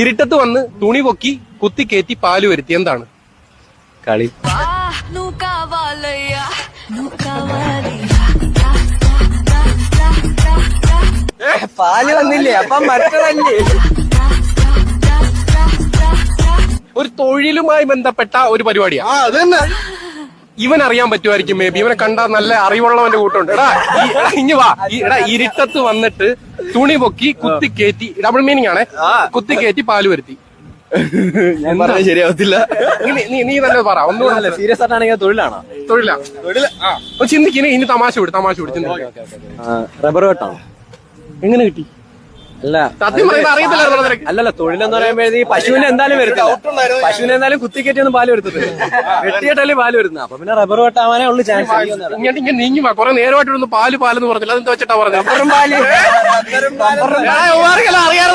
ഇരുട്ടത്ത് വന്ന് തുണി പൊക്കി കുത്തിക്കേറ്റി പാല് വരുത്തി. എന്താണ്? കളി. പാല് വന്നില്ലേ, അപ്പം മറ്റതല്ലേ? ഒരു തൊഴിലുമായി ബന്ധപ്പെട്ട ഒരു പരിപാടിയാ. ഇവൻ അറിയാൻ പറ്റുമായിരിക്കും, മേ ബി. ഇവനെ കണ്ടാൽ നല്ല അറിവുള്ളവന്റെ കൂട്ടുണ്ട്. ഇനി വാ. ഇരുട്ടത്ത് വന്നിട്ട് തുണി പൊക്കി കുത്തിക്കേറ്റി, ഡബിൾ മീനിങ് ആണ്, കുത്തിക്കേറ്റി പാല് വരുത്തി. ഞാൻ പറഞ്ഞ ശരിയാവത്തില്ല. നീ തന്നെ പറ. ഒന്നുമല്ല, സീരിയസ് ആയിട്ടാണെങ്കിൽ തൊഴിലാണോ? തൊഴിലാ. ചിന്തിക്കുന്നു. ഇനി തമാശ വിട്. റബ്ബർ വെട്ടാണോ? എങ്ങനെ കിട്ടി? അല്ല, സത്യം പറയുന്നത് അറിയത്തില്ല. അല്ലല്ല, തൊഴിലെന്ന് പറയുമ്പോഴേ പശുവിനെ എന്തായാലും വരുത്തില്ല. പശുവിനെ എന്തായാലും കുത്തിക്കേറ്റൊന്നും പാല് വരുത്തത്, വെട്ടിയിട്ടല്ലേ പാല് വരുന്നത്. അപ്പൊ പിന്നെ റബ്ബർ വെട്ടാവാനേ ഉള്ളു ചാൻസ്. ഇങ്ങനെ നീങ്ങി വാ. കുറെ നേരമായിട്ടൊന്നും പാലെന്ന് പറഞ്ഞില്ല. അതെന്താ വെച്ചിട്ടാ പറഞ്ഞത്? റബ്ബറും പാല്. അറിയാതെ